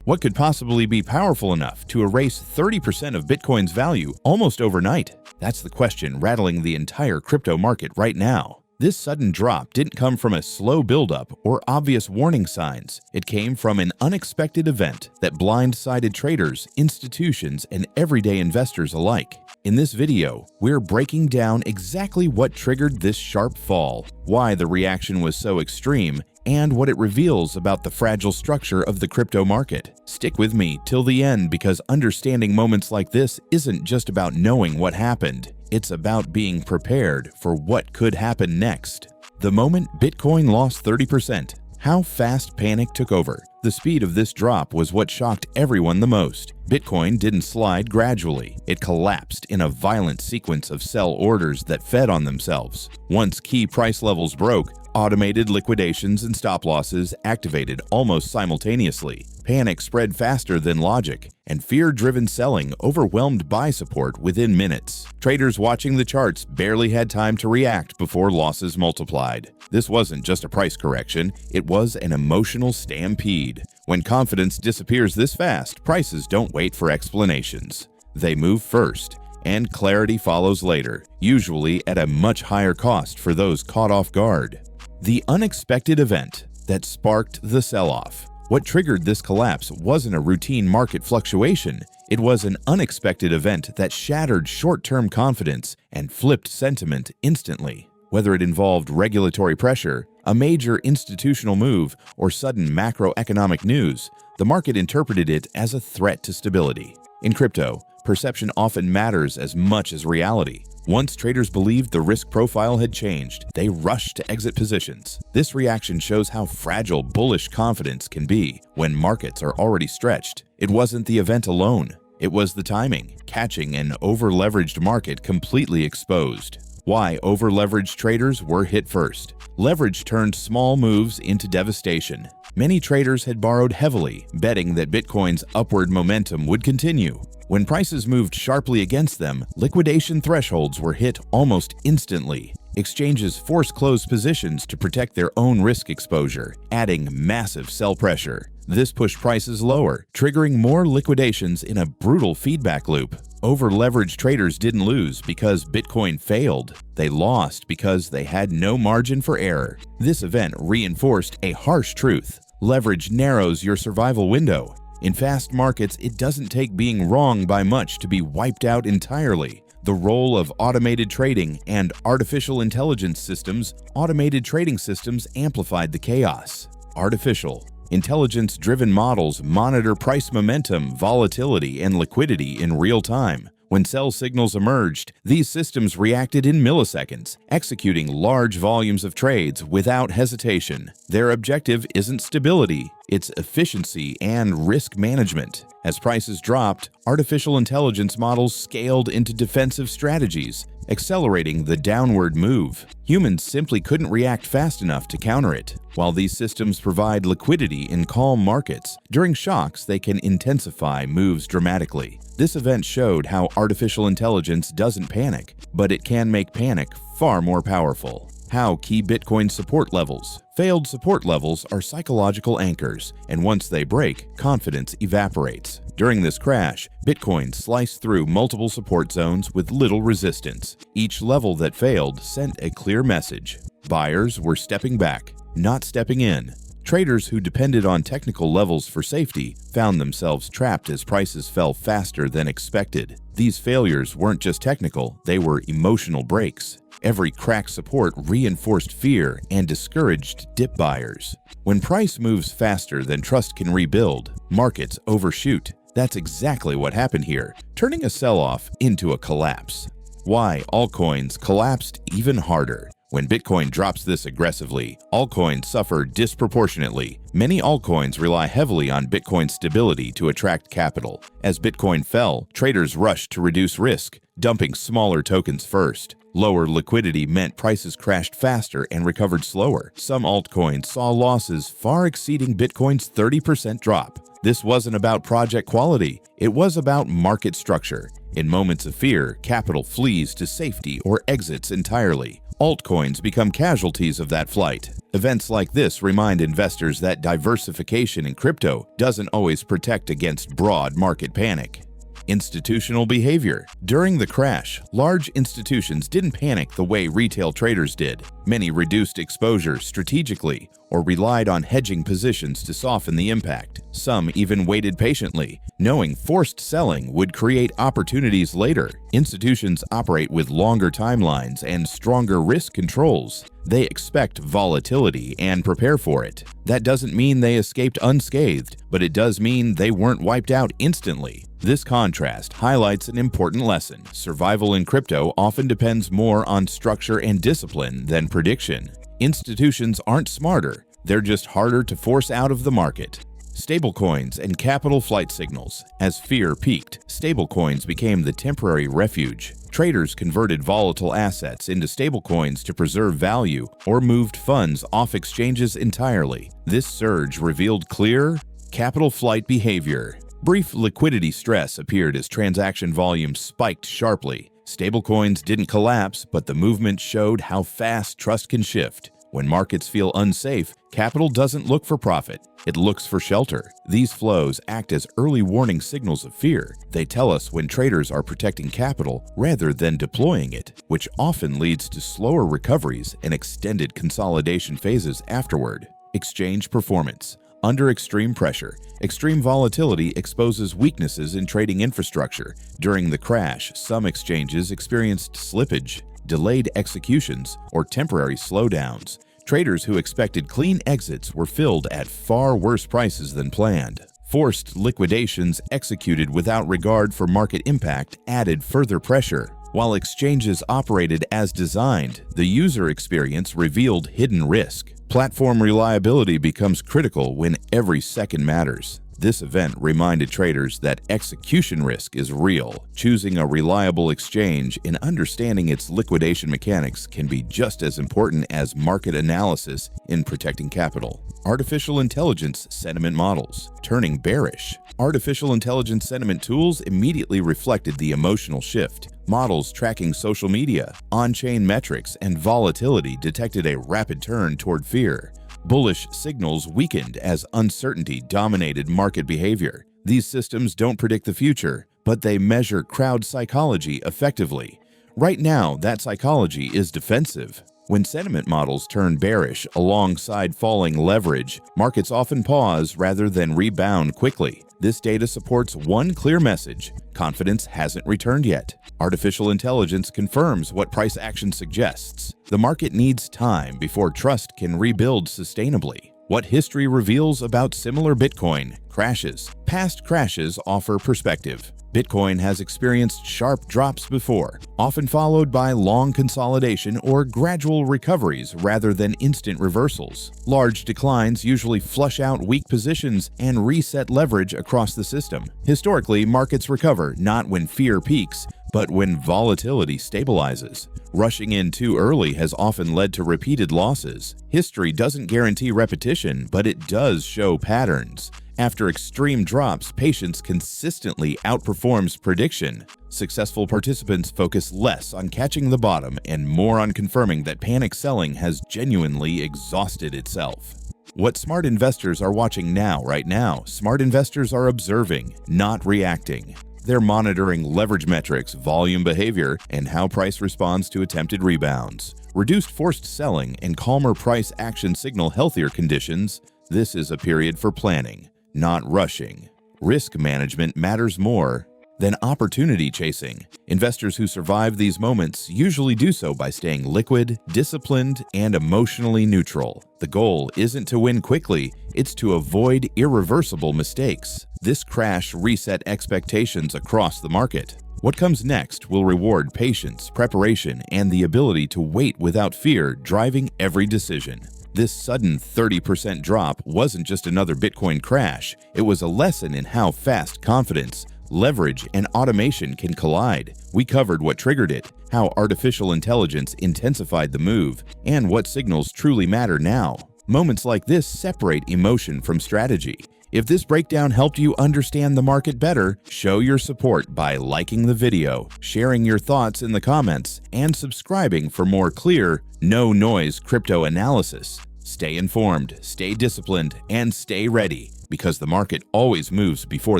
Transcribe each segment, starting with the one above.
What could possibly be powerful enough to erase 30% of Bitcoin's value almost overnight? That's the question rattling the entire crypto market right now. This sudden drop didn't come from a slow buildup or obvious warning signs. It came from an unexpected event that blindsided traders, institutions, and everyday investors alike. In this video, we're breaking down exactly what triggered this sharp fall, why the reaction was so extreme, and what it reveals about the fragile structure of the crypto market. Stick with me till the end because understanding moments like this isn't just about knowing what happened. It's about being prepared for what could happen next. The moment Bitcoin lost 30%, how fast panic took over. The speed of this drop was what shocked everyone the most. Bitcoin didn't slide gradually. It collapsed in a violent sequence of sell orders that fed on themselves. Once key price levels broke, automated liquidations and stop losses activated almost simultaneously. Panic spread faster than logic, and fear-driven selling overwhelmed buy support within minutes. Traders watching the charts barely had time to react before losses multiplied. This wasn't just a price correction, it was an emotional stampede. When confidence disappears this fast, prices don't wait for explanations. They move first, and clarity follows later, usually at a much higher cost for those caught off guard. The unexpected event that sparked the sell-off. What triggered this collapse wasn't a routine market fluctuation. It was an unexpected event that shattered short-term confidence and flipped sentiment instantly. Whether it involved regulatory pressure, a major institutional move, or sudden macroeconomic news, the market interpreted it as a threat to stability. In crypto, perception often matters as much as reality. Once traders believed the risk profile had changed, they rushed to exit positions. This reaction shows how fragile bullish confidence can be when markets are already stretched. It wasn't the event alone. It was the timing, catching an over-leveraged market completely exposed. Why over-leveraged traders were hit first. Leverage turned small moves into devastation. Many traders had borrowed heavily, betting that Bitcoin's upward momentum would continue. When prices moved sharply against them, liquidation thresholds were hit almost instantly. Exchanges forced closed positions to protect their own risk exposure, adding massive sell pressure. This pushed prices lower, triggering more liquidations in a brutal feedback loop. Over-leveraged traders didn't lose because Bitcoin failed. They lost because they had no margin for error. This event reinforced a harsh truth. Leverage narrows your survival window. In fast markets, it doesn't take being wrong by much to be wiped out entirely. The role of automated trading and artificial intelligence systems, automated trading systems amplified the chaos. Artificial intelligence-driven models monitor price momentum, volatility, and liquidity in real time. When sell signals emerged, these systems reacted in milliseconds, executing large volumes of trades without hesitation. Their objective isn't stability, it's efficiency and risk management. As prices dropped, artificial intelligence models scaled into defensive strategies, accelerating the downward move. Humans simply couldn't react fast enough to counter it. While these systems provide liquidity in calm markets, during shocks they can intensify moves dramatically. This event showed how artificial intelligence doesn't panic, but it can make panic far more powerful. How key Bitcoin support levels. Failed support levels are psychological anchors, and once they break, confidence evaporates. During this crash, Bitcoin sliced through multiple support zones with little resistance. Each level that failed sent a clear message. Buyers were stepping back, not stepping in. Traders who depended on technical levels for safety found themselves trapped as prices fell faster than expected. These failures weren't just technical, they were emotional breaks. Every cracked support reinforced fear and discouraged dip buyers. When price moves faster than trust can rebuild, markets overshoot. That's exactly what happened here, turning a sell-off into a collapse. Why altcoins collapsed even harder. When Bitcoin drops this aggressively, altcoins suffer disproportionately. Many altcoins rely heavily on Bitcoin's stability to attract capital. As Bitcoin fell, traders rushed to reduce risk, dumping smaller tokens first. Lower liquidity meant prices crashed faster and recovered slower. Some altcoins saw losses far exceeding Bitcoin's 30% drop. This wasn't about project quality, It was about market structure. In moments of fear, capital flees to safety or exits entirely. Altcoins become casualties of that flight. Events like this remind investors that diversification in crypto doesn't always protect against broad market panic. Institutional behavior. During the crash, large institutions didn't panic the way retail traders did. Many reduced exposure strategically or relied on hedging positions to soften the impact. Some even waited patiently, knowing forced selling would create opportunities later. Institutions operate with longer timelines and stronger risk controls. They expect volatility and prepare for it. That doesn't mean they escaped unscathed, but it does mean they weren't wiped out instantly. This contrast highlights an important lesson. Survival in crypto often depends more on structure and discipline than prediction. Institutions aren't smarter, they're just harder to force out of the market. Stablecoins and capital flight signals. As fear peaked, stablecoins became the temporary refuge. Traders converted volatile assets into stablecoins to preserve value or moved funds off exchanges entirely. This surge revealed clear capital flight behavior. Brief liquidity stress appeared as transaction volume spiked sharply. Stablecoins didn't collapse, but the movement showed how fast trust can shift. When markets feel unsafe, capital doesn't look for profit, it looks for shelter. These flows act as early warning signals of fear. They tell us when traders are protecting capital rather than deploying it, which often leads to slower recoveries and extended consolidation phases afterward. Exchange performance. Under extreme pressure, extreme volatility exposes weaknesses in trading infrastructure. During the crash, some exchanges experienced slippage, delayed executions, or temporary slowdowns. Traders who expected clean exits were filled at far worse prices than planned. Forced liquidations executed without regard for market impact added further pressure. While exchanges operated as designed, the user experience revealed hidden risk. Platform reliability becomes critical when every second matters. This event reminded traders that execution risk is real. Choosing a reliable exchange and understanding its liquidation mechanics can be just as important as market analysis in protecting capital. Artificial intelligence sentiment models. Turning bearish. Artificial intelligence sentiment tools immediately reflected the emotional shift. Models tracking social media, on-chain metrics, and volatility detected a rapid turn toward fear. Bullish signals weakened as uncertainty dominated market behavior. These systems don't predict the future, but they measure crowd psychology effectively. Right now, that psychology is defensive. When sentiment models turn bearish alongside falling leverage, markets often pause rather than rebound quickly. This data supports one clear message: confidence hasn't returned yet. Artificial intelligence confirms what price action suggests. The market needs time before trust can rebuild sustainably. What history reveals about similar Bitcoin crashes. Past crashes offer perspective. Bitcoin has experienced sharp drops before, often followed by long consolidation or gradual recoveries rather than instant reversals. Large declines usually flush out weak positions and reset leverage across the system. Historically, markets recover not when fear peaks, but when volatility stabilizes. Rushing in too early has often led to repeated losses. History doesn't guarantee repetition, but it does show patterns. After extreme drops, patience consistently outperforms prediction. Successful participants focus less on catching the bottom and more on confirming that panic selling has genuinely exhausted itself. What smart investors are watching right now, smart investors are observing, not reacting. They're monitoring leverage metrics, volume behavior, and how price responds to attempted rebounds. Reduced forced selling and calmer price action signal healthier conditions. This is a period for planning, not rushing. Risk management matters more than opportunity chasing. Investors who survive these moments usually do so by staying liquid, disciplined, and emotionally neutral. The goal isn't to win quickly, it's to avoid irreversible mistakes. This crash reset expectations across the market. What comes next will reward patience, preparation, and the ability to wait without fear driving every decision. This sudden 30% drop wasn't just another Bitcoin crash, it was a lesson in how fast confidence, leverage, and automation can collide. We covered what triggered it, how artificial intelligence intensified the move, and what signals truly matter now. Moments like this separate emotion from strategy. If this breakdown helped you understand the market better, show your support by liking the video, sharing your thoughts in the comments, and subscribing for more clear, no-noise crypto analysis. Stay informed, stay disciplined, and stay ready, because the market always moves before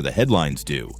the headlines do.